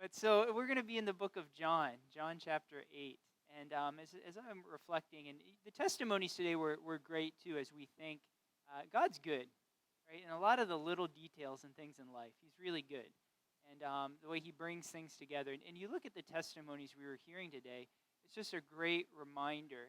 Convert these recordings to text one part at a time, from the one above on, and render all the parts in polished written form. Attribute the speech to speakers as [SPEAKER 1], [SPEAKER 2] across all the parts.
[SPEAKER 1] But so we're going to be in the book of John, John chapter 8. And as I'm reflecting, and the testimonies today were great too, as we think God's good, right? And a lot of the little details and things in life, He's really good. And the way He brings things together. And you look at the testimonies we were hearing today, it's just a great reminder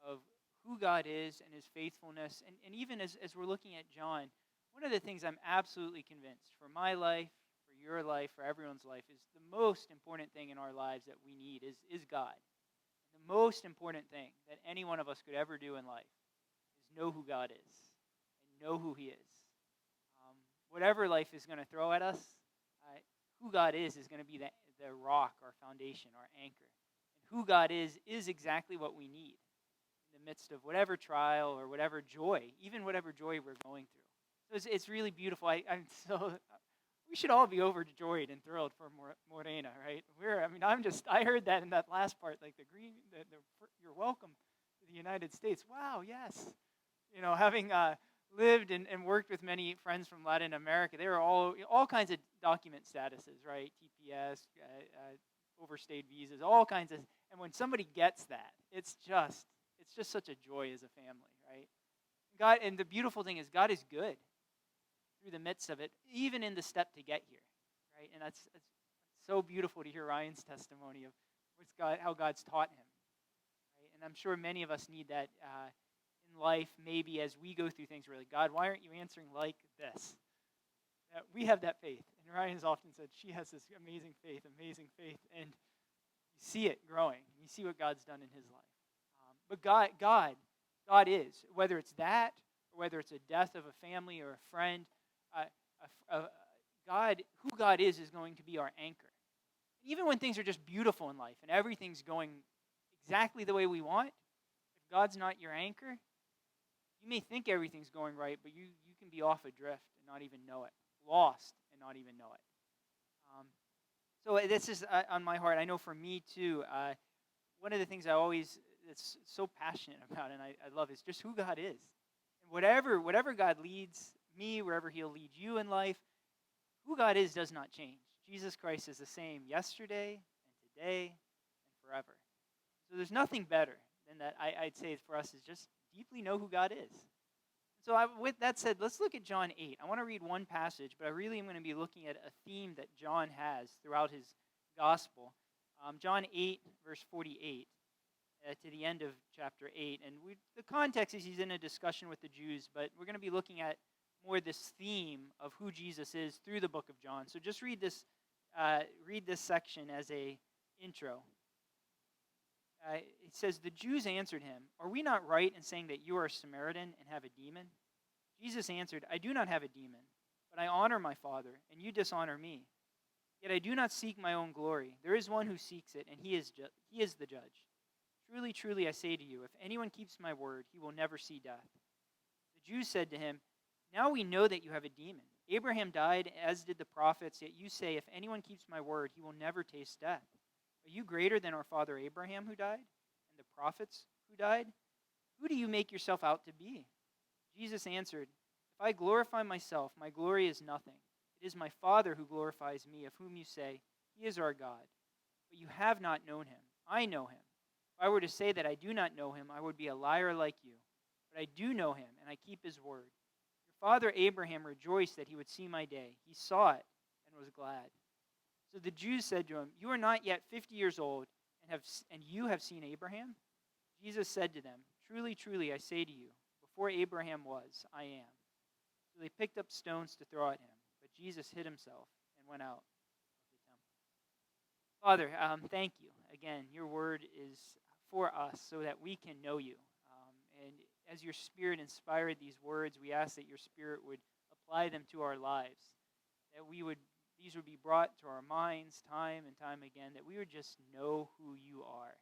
[SPEAKER 1] of who God is and His faithfulness. And even as we're looking at John, one of the things I'm absolutely convinced for my life, for your life, for everyone's life, is the most important thing in our lives that we need is God. The most important thing that any one of us could ever do in life is know who God is and know who He is. Whatever life is going to throw at us, who God is going to be the rock, our foundation, our anchor. And who God is exactly what we need in the midst of whatever trial or whatever joy, even whatever joy we're going through. So it's really beautiful. We should all be overjoyed and thrilled for Morena, right? I heard that in that last part, like you're welcome to the United States. Wow, yes. Having lived and worked with many friends from Latin America, they were all kinds of document statuses, right? TPS, overstayed visas, all kinds of. And when somebody gets that, it's just such a joy as a family, right? God, and the beautiful thing is God is good through the midst of it, even in the step to get here, right? And that's so beautiful to hear Ryan's testimony of how God's taught him, right? And I'm sure many of us need that in life, maybe as we go through things. Really, God, why aren't you answering like this? We have that faith, and Ryan's often said she has this amazing faith, and you see it growing. You see what God's done in his life. But God is, whether it's that, or whether it's a death of a family or a friend. Who God is going to be our anchor. Even when things are just beautiful in life and everything's going exactly the way we want, if God's not your anchor, you may think everything's going right, but you can be off adrift and not even know it, lost and not even know it. So this is on my heart. I know for me too, one of the things that's so passionate about and I love is just who God is. And whatever God leads me, wherever He'll lead you in life, who God is does not change. Jesus Christ is the same yesterday and today and forever. So there's nothing better than that. I'd say for us is just deeply know who God is. So with that said, let's look at John 8. I want to read one passage, but I really am going to be looking at a theme that John has throughout his gospel. John 8, verse 48. To the end of chapter 8. And the context is he's in a discussion with the Jews, but we're going to be looking at more this theme of who Jesus is through the book of John. So just read this section as a intro. It says, "The Jews answered him, 'Are we not right in saying that you are a Samaritan and have a demon?' Jesus answered, 'I do not have a demon, but I honor my Father, and you dishonor me. Yet I do not seek my own glory. There is one who seeks it, and he is the judge. Truly, truly, I say to you, if anyone keeps my word, he will never see death.' The Jews said to him, 'Now we know that you have a demon. Abraham died, as did the prophets, yet you say, if anyone keeps my word, he will never taste death. Are you greater than our father Abraham who died, and the prophets who died? Who do you make yourself out to be?' Jesus answered, 'If I glorify myself, my glory is nothing. It is my Father who glorifies me, of whom you say, He is our God. But you have not known Him. I know Him. If I were to say that I do not know Him, I would be a liar like you. But I do know Him, and I keep His word. Your father Abraham rejoiced that he would see my day. He saw it and was glad.' So the Jews said to him, 'You are not yet 50 years old, and you have seen Abraham?' Jesus said to them, 'Truly, truly, I say to you, before Abraham was, I am.' So they picked up stones to throw at him, but Jesus hid himself and went out of the temple." Father, thank you. Again, your word is for us so that we can know you. And as your Spirit inspired these words, we ask that your Spirit would apply them to our lives, that these would be brought to our minds time and time again, that we would just know who you are,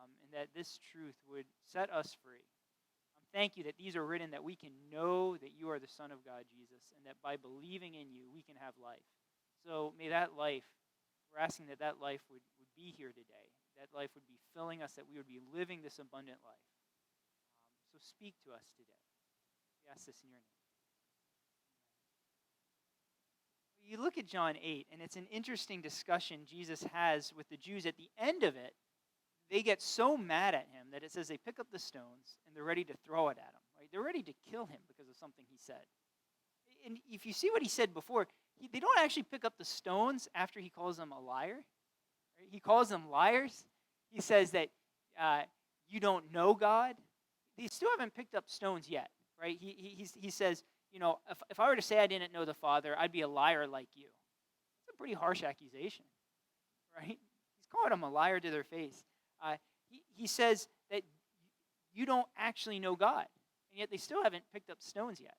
[SPEAKER 1] and that this truth would set us free. Thank you that these are written that we can know that you are the Son of God, Jesus, and that by believing in you, we can have life. So may that life, we're asking that life would be here today, that life would be filling us, that we would be living this abundant life. So speak to us today. We ask this in your name. You look at John 8, and it's an interesting discussion Jesus has with the Jews. At the end of it, they get so mad at him that it says they pick up the stones and they're ready to throw it at him. Right? They're ready to kill him because of something he said. And if you see what he said before, they don't actually pick up the stones after he calls them a liar. Right? He calls them liars. He says that you don't know God. They still haven't picked up stones yet. Right? He says, if I were to say I didn't know the Father, I'd be a liar like you. It's a pretty harsh accusation. Right? He's calling them a liar to their face. He says that you don't actually know God, and yet they still haven't picked up stones yet.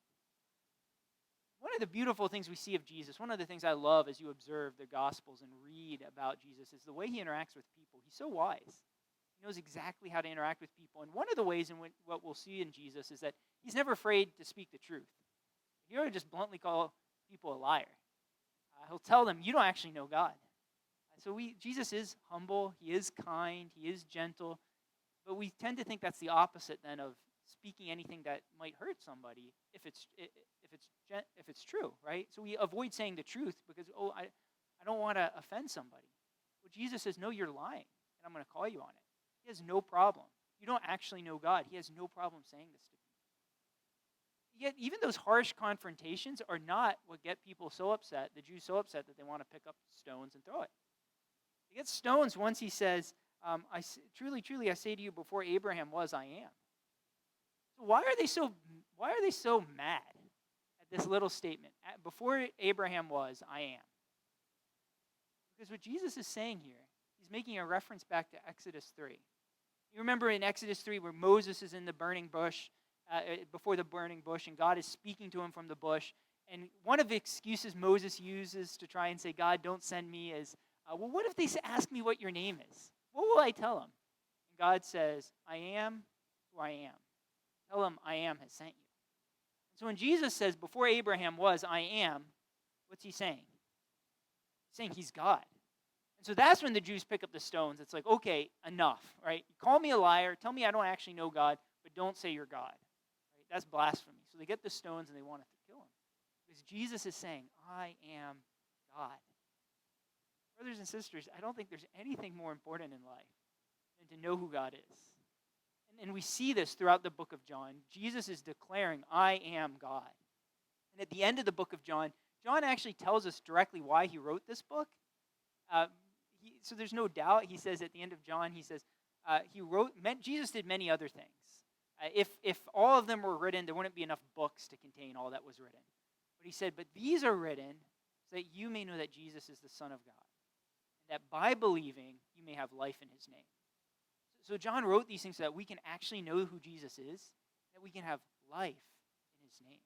[SPEAKER 1] One of the beautiful things we see of Jesus, one of the things I love as you observe the Gospels and read about Jesus, is the way he interacts with people. He's so wise. He knows exactly how to interact with people. And one of the ways in what we'll see in Jesus is that he's never afraid to speak the truth. He ought to just bluntly call people a liar. He'll tell them, you don't actually know God. So Jesus is humble, he is kind, he is gentle, but we tend to think that's the opposite then of speaking anything that might hurt somebody if it's true, right? So we avoid saying the truth because I don't want to offend somebody. Well, Jesus says, no, you're lying, and I'm going to call you on it. He has no problem. You don't actually know God. He has no problem saying this to people. Yet even those harsh confrontations are not what get people so upset, the Jews so upset that they want to pick up stones and throw it. They get stones once he says, truly, truly, I say to you, before Abraham was, I am. So why are they so mad at this little statement? Before Abraham was, I am. Because what Jesus is saying here, he's making a reference back to Exodus 3. You remember in Exodus 3 where Moses is in the burning bush, before the burning bush, and God is speaking to him from the bush. And one of the excuses Moses uses to try and say, God, don't send me is, well, what if they ask me what your name is? What will I tell them? And God says, I am who I am. Tell them I am has sent you. So when Jesus says, before Abraham was, I am, what's he saying? He's saying he's God. And so that's when the Jews pick up the stones. It's like, okay, enough, right? You call me a liar, tell me I don't actually know God, but don't say you're God. Right? That's blasphemy. So they get the stones and they want to kill him. Because Jesus is saying, I am God. Brothers and sisters, I don't think there's anything more important in life than to know who God is. And we see this throughout the book of John. Jesus is declaring, I am God. And at the end of the book of John, John actually tells us directly why he wrote this book. So there's no doubt. He says at the end of John, he says, Jesus did many other things. If all of them were written, there wouldn't be enough books to contain all that was written. But he said, but these are written so that you may know that Jesus is the Son of God, and that by believing, you may have life in his name. So John wrote these things so that we can actually know who Jesus is, that we can have life in his name.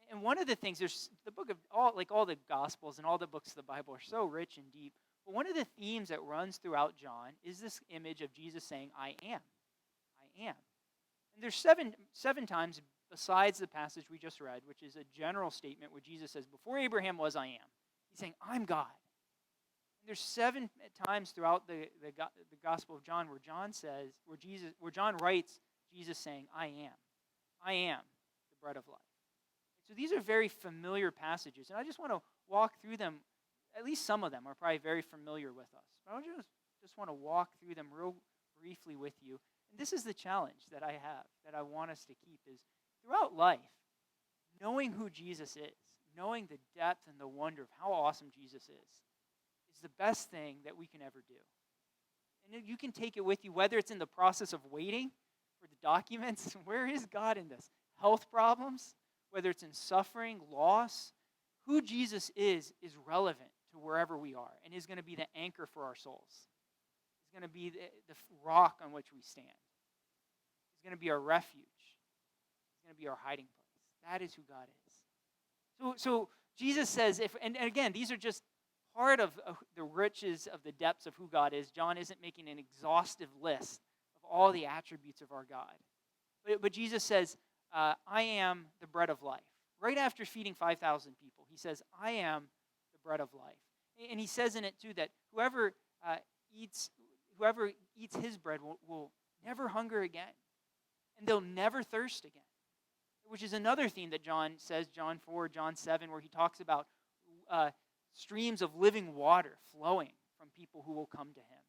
[SPEAKER 1] And one of the things, there's the book of all the Gospels and all the books of the Bible are so rich and deep. But one of the themes that runs throughout John is this image of Jesus saying, I am. I am. And there's seven times besides the passage we just read, which is a general statement where Jesus says, before Abraham was, I am. He's saying, I'm God. And there's 7 times throughout the Gospel of John where John writes Jesus saying, I am the bread of life. So these are very familiar passages, and I just want to walk through them. At least some of them are probably very familiar with us. But I just want to walk through them real briefly with you. And this is the challenge that I have, that I want us to keep, is throughout life, knowing who Jesus is, knowing the depth and the wonder of how awesome Jesus is the best thing that we can ever do. And you can take it with you, whether it's in the process of waiting for the documents. Where is God in this? Health problems, whether it's in suffering, loss. Who Jesus is relevant to wherever we are and is going to be the anchor for our souls. He's going to be the rock on which we stand. He's going to be our refuge. He's going to be our hiding place. That is who God is. So Jesus says, and again, these are just part of the riches of the depths of who God is. John isn't making an exhaustive list of all the attributes of our God. But Jesus says, I am the bread of life. Right after feeding 5,000 people, he says, I am the bread of life. And he says in it too that whoever eats his bread will never hunger again. And they'll never thirst again. Which is another theme that John says, John 4, John 7, where he talks about streams of living water flowing from people who will come to him.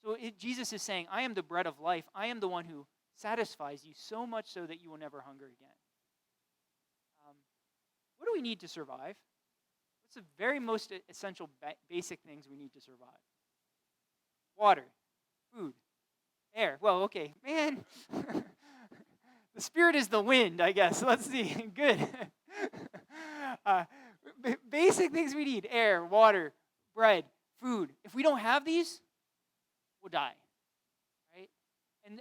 [SPEAKER 1] So Jesus is saying, I am the bread of life. I am the one who satisfies you so much so that you will never hunger again. What do we need to survive? What's the very most essential basic things we need to survive? Water, food, air. Well, okay, man. The Spirit is the wind, I guess. Let's see. Good. Basic things we need: air, water, bread, food. If we don't have these, we'll die. Right?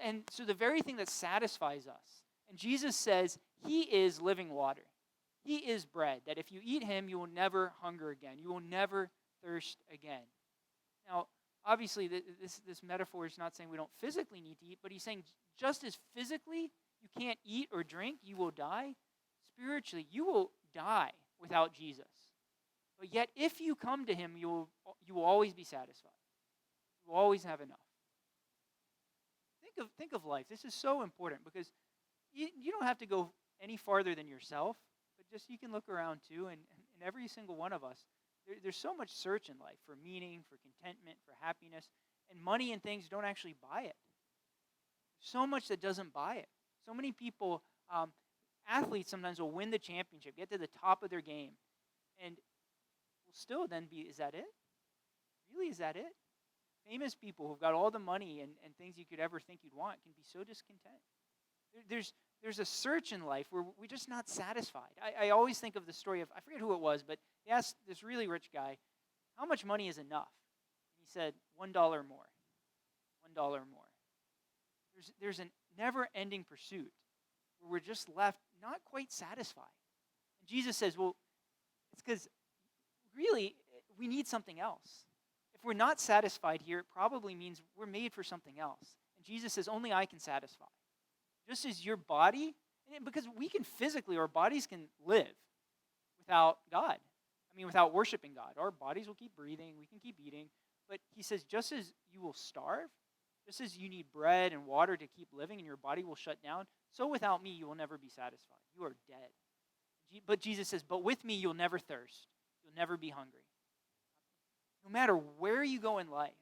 [SPEAKER 1] And so the very thing that satisfies us, and Jesus says he is living water. He is bread, that if you eat him, you will never hunger again. You will never thirst again. Now, obviously, this metaphor is not saying we don't physically need to eat, but he's saying just as physically you can't eat or drink, you will die, spiritually, you will die without Jesus. But yet, if you come to him, you will always be satisfied. You will always have enough. Think of life. This is so important because you don't have to go any farther than yourself, but just you can look around too, and every single one of us, there's so much search in life for meaning, for contentment, for happiness, and money and things don't actually buy it. So much that doesn't buy it. So many people, athletes sometimes will win the championship, get to the top of their game, and will still then be, is that it? Really, is that it? Famous people who've got all the money and things you could ever think you'd want can be so discontent. There's a search in life where we're just not satisfied. I always think of the story of, I forget who it was, but they asked this really rich guy, how much money is enough? And he said, $1 more. $1 more. There's a never-ending pursuit where we're just left not quite satisfied. And Jesus says, well, it's because really we need something else. If we're not satisfied here, it probably means we're made for something else. And Jesus says, only I can satisfy. Just as your body, because we can physically, our bodies can live without God. I mean, without worshiping God. Our bodies will keep breathing, we can keep eating. But he says, just as you will starve, just as you need bread and water to keep living and your body will shut down, so without me you will never be satisfied. You are dead. But Jesus says, but with me you'll never thirst. You'll never be hungry. No matter where you go in life,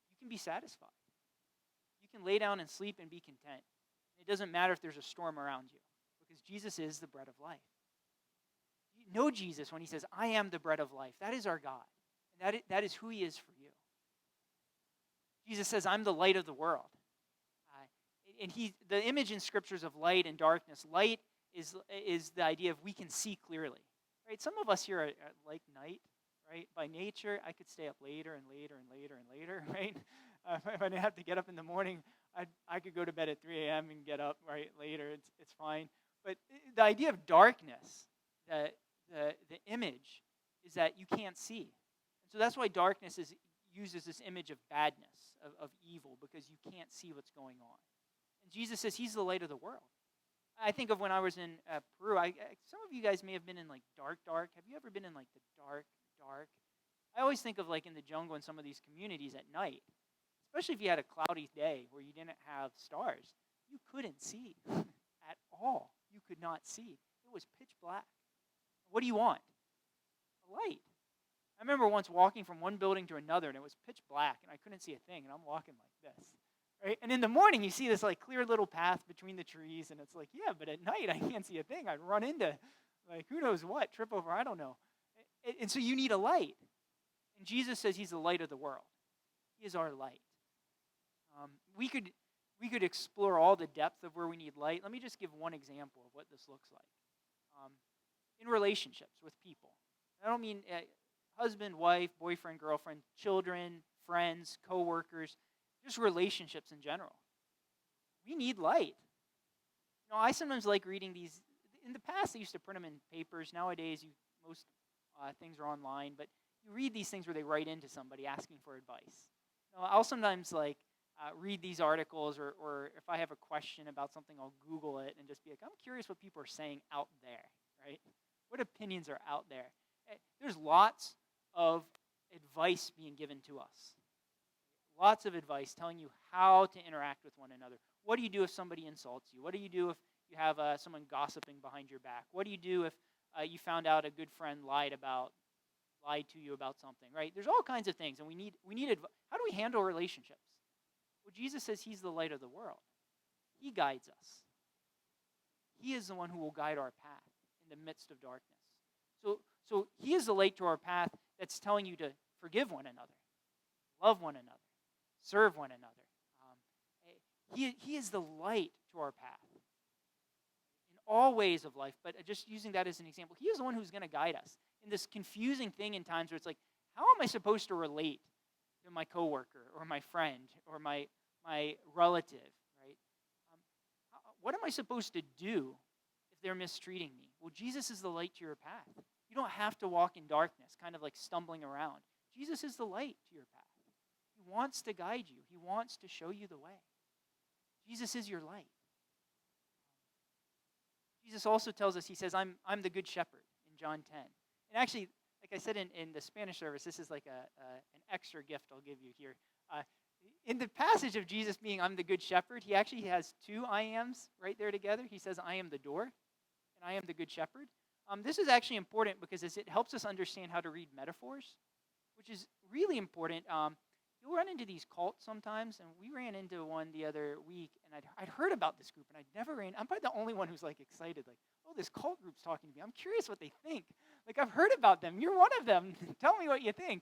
[SPEAKER 1] you can be satisfied. You can lay down and sleep and be content. It doesn't matter if there's a storm around you, because Jesus is the bread of life. You know Jesus when he says, I am the bread of life. That is our God. And that is who he is for you. Jesus says, I'm the light of the world. And the image in scriptures of light and darkness, light is the idea of we can see clearly. Right? Some of us here are like night. Right? By nature, I could stay up later and later and later and later, right? If I didn't have to get up in the morning, I could go to bed at 3 a.m. and get up right later. It's fine. But the idea of darkness, the image, is that you can't see. And so that's why darkness uses this image of badness, of evil, because you can't see what's going on. And Jesus says he's the light of the world. I think of when I was in Peru. Some of you guys may have been in like dark. Have you ever been in like the dark? I always think of like in the jungle in some of these communities at night, especially if you had a cloudy day where you didn't have stars, you couldn't see at all. You could not see. It was pitch black. What do you want? A light. I remember once walking from one building to another and it was pitch black and I couldn't see a thing and I'm walking like this. Right? And in the morning you see this like clear little path between the trees and it's like, yeah, but at night I can't see a thing. I'd run into like who knows what, trip over, I don't know. And so you need a light. And Jesus says he's the light of the world. He is our light. We could explore all the depth of where we need light. Let me just give one example of what this looks like. In relationships with people. I don't mean husband, wife, boyfriend, girlfriend, children, friends, coworkers, just relationships in general. We need light. You know, I sometimes like reading these. In the past, they used to print them in papers. Nowadays, most things are online, but you read these things where they write into somebody asking for advice. You know, I'll sometimes read these articles, or if I have a question about something, I'll Google it and just be like, I'm curious what people are saying out there, right? What opinions are out there? There's lots of advice being given to us. Lots of advice telling you how to interact with one another. What do you do if somebody insults you? What do you do if you have someone gossiping behind your back? What do you do if you found out a good friend lied about lied to you about something, right? There's all kinds of things, and we need how do we handle relationships? Well, Jesus says he's the light of the world. He guides us. He is the one who will guide our path in the midst of darkness. So he is the light to our path that's telling you to forgive one another, love one another, serve one another. He is the light to our path in all ways of life, but just using that as an example, he is the one who's going to guide us in this confusing thing in times where it's like, how am I supposed to relate to my coworker or my friend or my relative, right? What am I supposed to do if they're mistreating me? Well, Jesus is the light to your path. You don't have to walk in darkness, kind of like stumbling around. Jesus is the light to your path. He wants to guide you. He wants to show you the way. Jesus is your light. Jesus also tells us, he says, I'm the good shepherd in John 10. And actually, like I said in the Spanish service, this is like an extra gift I'll give you here. In the passage of Jesus being I'm the good shepherd, he actually has two I ams right there together. He says, I am the door, and I am the good shepherd. This is actually important because it helps us understand how to read metaphors, which is really important. You'll run into these cults sometimes, and we ran into one the other week, and I'd heard about this group, and I'd never I'm probably the only one who's like excited, like, oh, this cult group's talking to me. I'm curious what they think. Like, I've heard about them. You're one of them. Tell me what you think,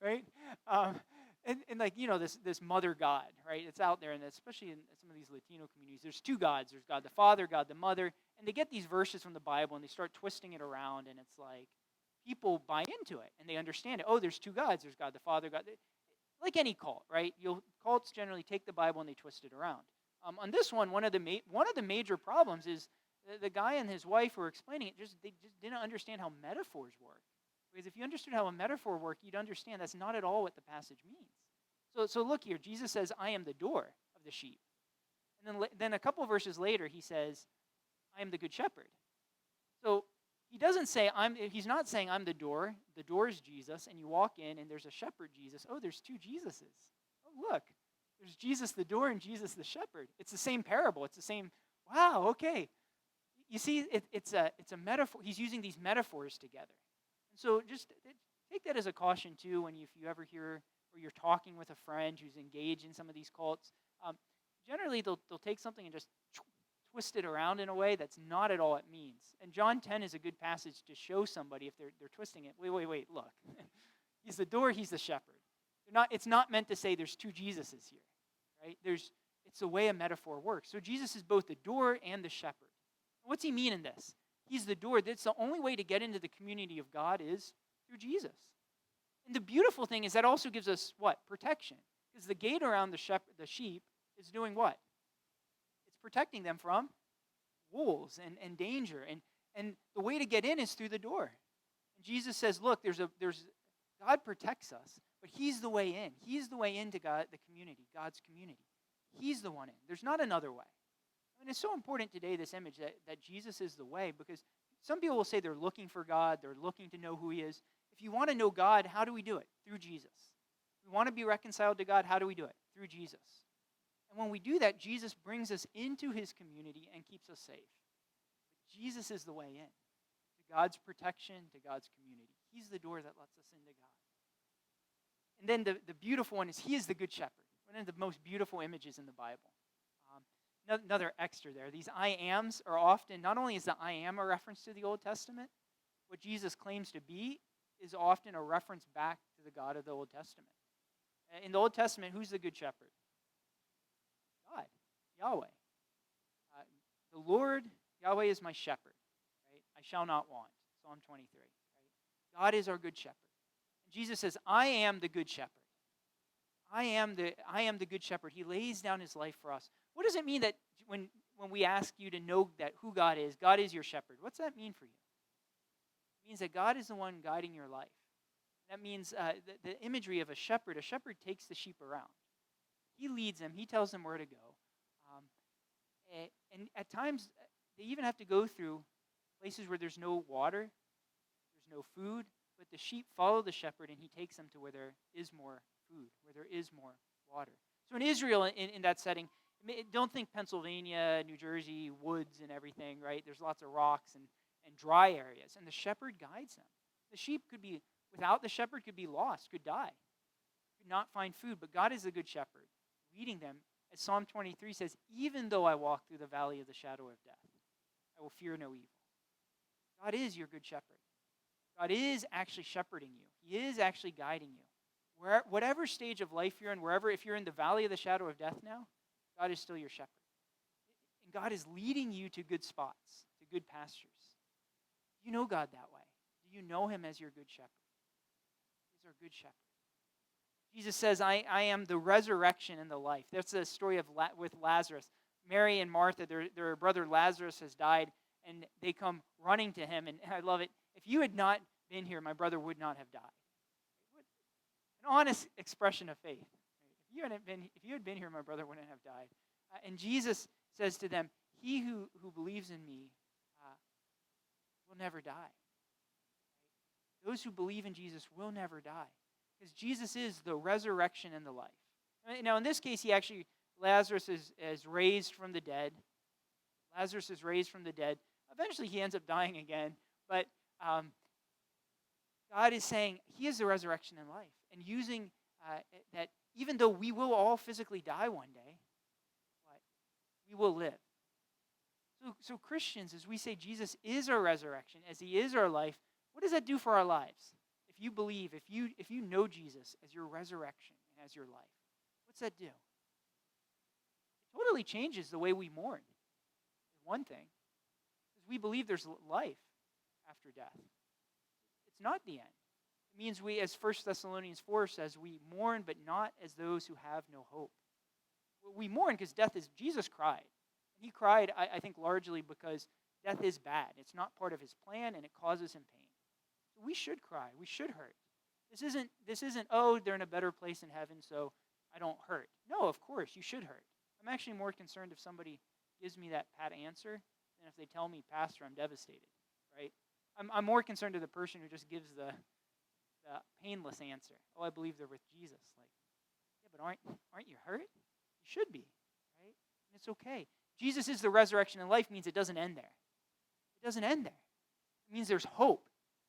[SPEAKER 1] right? And like, this mother God, right? It's out there, and especially in some of these Latino communities, there's two gods. There's God the Father, God the Mother, and they get these verses from the Bible, and they start twisting it around, and it's like, people buy into it, and they understand it. Oh, there's two gods. There's God the Father, God like any cult, right? Cults generally take the Bible and they twist it around. On this one of the major problems is the guy and his wife who were explaining it. They just didn't understand how metaphors work. Because if you understood how a metaphor worked, you'd understand that's not at all what the passage means. So look here. Jesus says, "I am the door of the sheep," and then a couple verses later, he says, "I am the good shepherd." So he doesn't say he's not saying I'm the door. The door is Jesus, and you walk in and there's a shepherd Jesus. Oh, there's two Jesuses. Oh, look. There's Jesus the door and Jesus the shepherd. It's the same parable. It's the same, wow, okay. You see, it's a metaphor. He's using these metaphors together. And so just take that as a caution too if you ever hear or you're talking with a friend who's engaged in some of these cults. Generally, they'll take something and just twist it around in a way that's not at all it means. And John 10 is a good passage to show somebody if they're twisting it. Wait, look. He's the door, he's the shepherd. It's not meant to say there's two Jesuses here, right? It's the way a metaphor works. So Jesus is both the door and the shepherd. What's he mean in this? He's the door. That's the only way to get into the community of God is through Jesus. And the beautiful thing is that also gives us what? Protection. Because the gate around the sheep is doing what? Protecting them from wolves and danger. And the way to get in is through the door. And Jesus says, look, God protects us, but he's the way in. He's the way into God, the community, God's community. He's the one in. There's not another way. And it's so important today, this image, that Jesus is the way, because some people will say they're looking for God, they're looking to know who he is. If you want to know God, how do we do it? Through Jesus. We want to be reconciled to God, how do we do it? Through Jesus. And when we do that, Jesus brings us into his community and keeps us safe. But Jesus is the way in to God's protection, to God's community. He's the door that lets us into God. And then the beautiful one is he is the good shepherd. One of the most beautiful images in the Bible. Another extra there. These I ams are often, not only is the I am a reference to the Old Testament, what Jesus claims to be is often a reference back to the God of the Old Testament. In the Old Testament, who's the good shepherd? God, Yahweh. The Lord, Yahweh is my shepherd, right? I shall not want, Psalm 23, right? God is our good shepherd. And Jesus says, I am the good shepherd. I am the good shepherd. He lays down his life for us. What does it mean that when we ask you to know that who God is your shepherd? What's that mean for you? It means that God is the one guiding your life. That means the imagery of a shepherd takes the sheep around. He leads them. He tells them where to go. And at times, they even have to go through places where there's no water, there's no food, but the sheep follow the shepherd, and he takes them to where there is more food, where there is more water. So in Israel, in that setting, don't think Pennsylvania, New Jersey, woods and everything, right? There's lots of rocks and dry areas, and the shepherd guides them. The sheep could be without the shepherd could be lost, could die, could not find food. But God is the good shepherd, leading them. As Psalm 23 says, even though I walk through the valley of the shadow of death, I will fear no evil. God is your good shepherd. God is actually shepherding you. He is actually guiding you. Whatever stage of life you're in, if you're in the valley of the shadow of death now, God is still your shepherd. And God is leading you to good spots, to good pastures. Do you know God that way? Do you know him as your good shepherd? He's our good shepherd. Jesus says, I am the resurrection and the life. That's the story with Lazarus. Mary and Martha, their brother Lazarus has died, and they come running to him. And I love it. If you had not been here, my brother would not have died. An honest expression of faith. If you had been here, my brother wouldn't have died. And Jesus says to them, he who believes in me will never die. Those who believe in Jesus will never die. Because Jesus is the resurrection and the life. Now, in this case, Lazarus is raised from the dead. Lazarus is raised from the dead. Eventually, he ends up dying again. But God is saying he is the resurrection and life. And using that, even though we will all physically die one day, we will live. So Christians, as we say Jesus is our resurrection, as he is our life, what does that do for our lives? If you believe, if you know Jesus as your resurrection and as your life, what's that do? It totally changes the way we mourn. One thing is we believe there's life after death. It's not the end. It means we, as 1 Thessalonians 4 says, we mourn but not as those who have no hope. We mourn because Jesus cried. And he cried, I think, largely because death is bad. It's not part of his plan, and it causes him pain. So we should cry. We should hurt. This isn't, oh, they're in a better place in heaven, so I don't hurt. No, of course, you should hurt. I'm actually more concerned if somebody gives me that pat answer than if they tell me, Pastor, I'm devastated, right? I'm more concerned to the person who just gives the painless answer. Oh, I believe they're with Jesus. Like, yeah, but aren't you hurt? You should be, right? And it's okay. Jesus is the resurrection and life means it doesn't end there. It doesn't end there. It means there's hope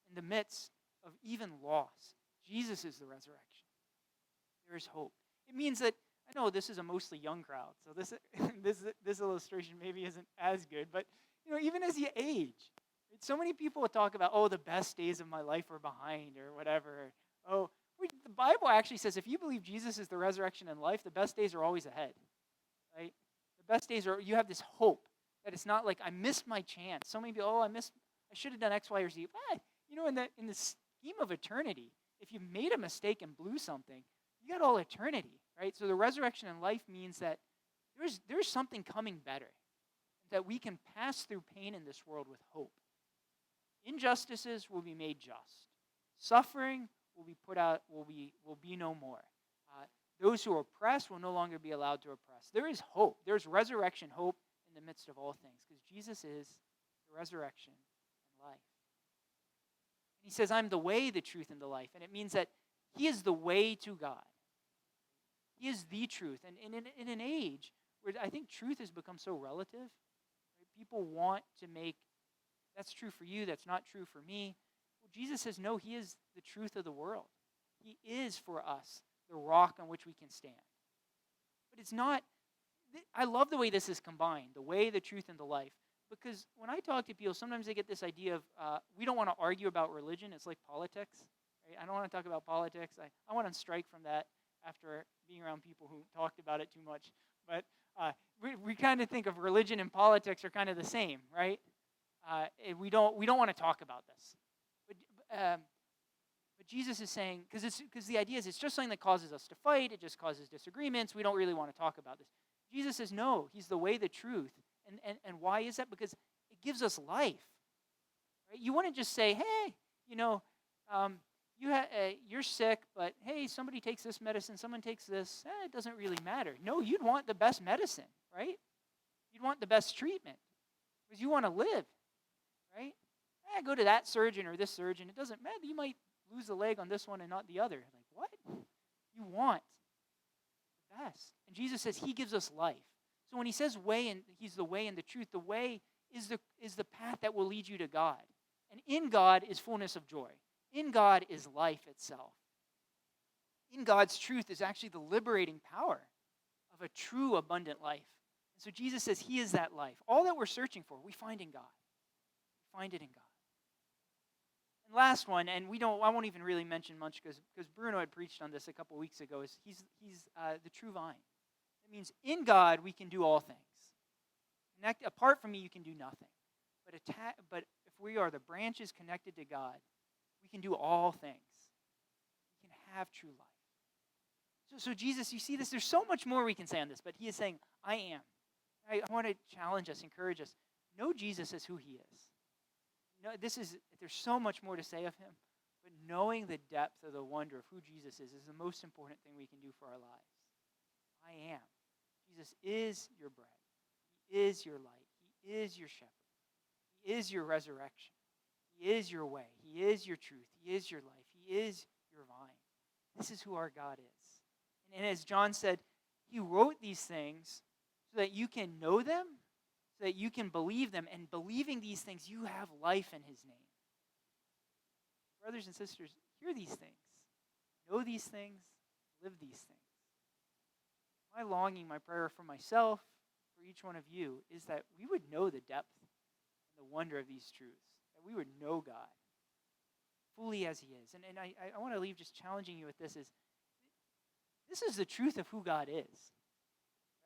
[SPEAKER 1] in the midst of even loss. Jesus is the resurrection. There is hope. It means that, I know this is a mostly young crowd, so this illustration maybe isn't as good, but even as you age, so many people will talk about, oh, the best days of my life are behind or whatever. The Bible actually says if you believe Jesus is the resurrection and life, the best days are always ahead, right? The best days are, you have this hope that it's not like I missed my chance. So many people, I should have done X, Y, or Z. In the scheme of eternity, if you made a mistake and blew something, you got all eternity, right? So the resurrection and life means that there's something coming better, that we can pass through pain in this world with hope. Injustices will be made just. Suffering will be put out, will be no more. Those who oppress will no longer be allowed to oppress. There is hope. There's resurrection hope in the midst of all things because Jesus is the resurrection and life. And he says, I'm the way, the truth, and the life. And it means that he is the way to God. He is the truth. And in an age where I think truth has become so relative, right? People want to make, that's true for you, that's not true for me. Well, Jesus says, no, he is the truth of the world. He is for us the rock on which we can stand. But it's not, I love the way this is combined, the way, the truth, and the life. Because when I talk to people, sometimes they get this idea of, we don't want to argue about religion. It's like politics. Right? I don't want to talk about politics. I want to strike from that after being around people who talked about it too much. But we kind of think of religion and politics are kind of the same, right? We don't want to talk about this. But Jesus is saying, because the idea is it's just something that causes us to fight. It just causes disagreements. We don't really want to talk about this. Jesus says, no, he's the way, the truth. And why is that? Because it gives us life. Right? You wouldn't just say, hey, you're sick, but hey, somebody takes this medicine, someone takes this. It doesn't really matter. No, you'd want the best medicine, right? You'd want the best treatment because you want to live, right? Go to that surgeon or this surgeon. It doesn't matter. You might lose the leg on this one and not the other. Like, what? You want the best. And Jesus says he gives us life. So when he says way, and he's the way and the truth, the way is the path that will lead you to God. And in God is fullness of joy. In God is life itself. In God's truth is actually the liberating power of a true abundant life. And so Jesus says he is that life. All that we're searching for, we find in God. We find it in God. And last one, and I won't even really mention much because Bruno had preached on this a couple weeks ago, is he's the true vine. It means in God we can do all things. Apart from me, you can do nothing. But if we are the branches connected to God, we can do all things. We can have true life. So Jesus, you see this, there's so much more we can say on this, but he is saying, I am. I want to challenge us, encourage us. Know Jesus as who he is. No, there's so much more to say of him, but knowing the depth of the wonder of who Jesus is the most important thing we can do for our lives. I am. Jesus is your bread. He is your light. He is your shepherd. He is your resurrection. He is your way. He is your truth. He is your life. He is your vine. This is who our God is. And as John said, he wrote these things so that you can know them, so that you can believe them, and believing these things, you have life in his name. Brothers and sisters, hear these things. Know these things. Live these things. My longing, my prayer for myself, for each one of you, is that we would know the depth and the wonder of these truths, that we would know God fully as he is. And I want to leave just challenging you with this is the truth of who God is.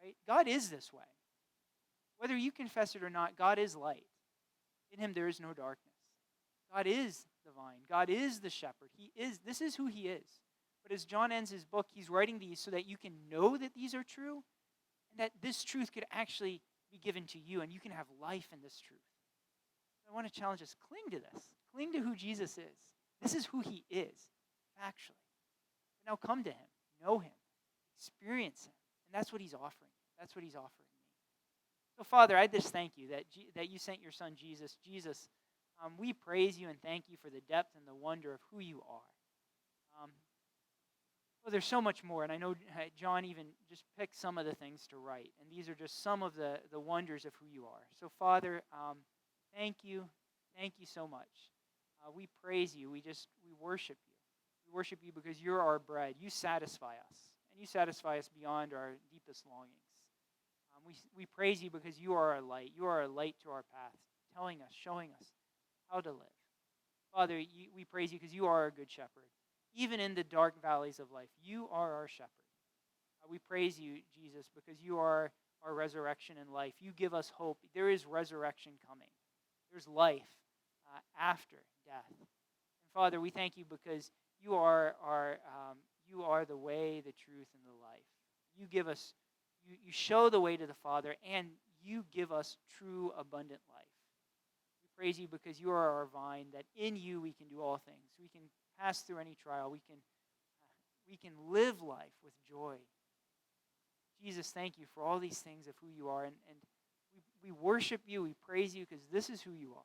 [SPEAKER 1] Right? God is this way. Whether you confess it or not, God is light. In him there is no darkness. God is the vine. God is the shepherd. This is who he is. But as John ends his book, he's writing these so that you can know that these are true and that this truth could actually be given to you and you can have life in this truth. I want to challenge us, cling to this. Cling to who Jesus is. This is who he is, factually. But now come to him, know him, experience him. And that's what he's offering. That's what he's offering me. So, Father, I just thank you that you sent your son, Jesus. Jesus, we praise you and thank you for the depth and the wonder of who you are. Well, there's so much more, and I know John even just picked some of the things to write, and these are just some of the wonders of who you are. So, Father, thank you. Thank you so much. We praise you. We worship you. We worship you because you're our bread. You satisfy us, and you satisfy us beyond our deepest longings. We praise you because you are our light. You are a light to our path, telling us, showing us how to live. Father, we praise you because you are a good shepherd. Even in the dark valleys of life, you are our shepherd. We praise you, Jesus, because you are our resurrection and life. You give us hope. There is resurrection coming. There's life after death. And Father, we thank you because you are the way, the truth, and the life. You give us, you show the way to the Father, and you give us true abundant life. We praise you because you are our vine, that in you we can do all things. We can pass through any trial. We can live life with joy. Jesus, thank you for all these things of who you are, and we worship you, we praise you because this is who you are.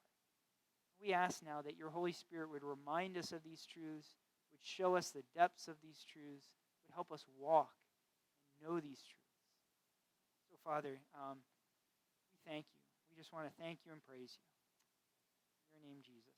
[SPEAKER 1] We ask now that your Holy Spirit would remind us of these truths, would show us the depths of these truths, would help us walk and know these truths. So, Father, we thank you. We just want to thank you and praise you. In your name, Jesus.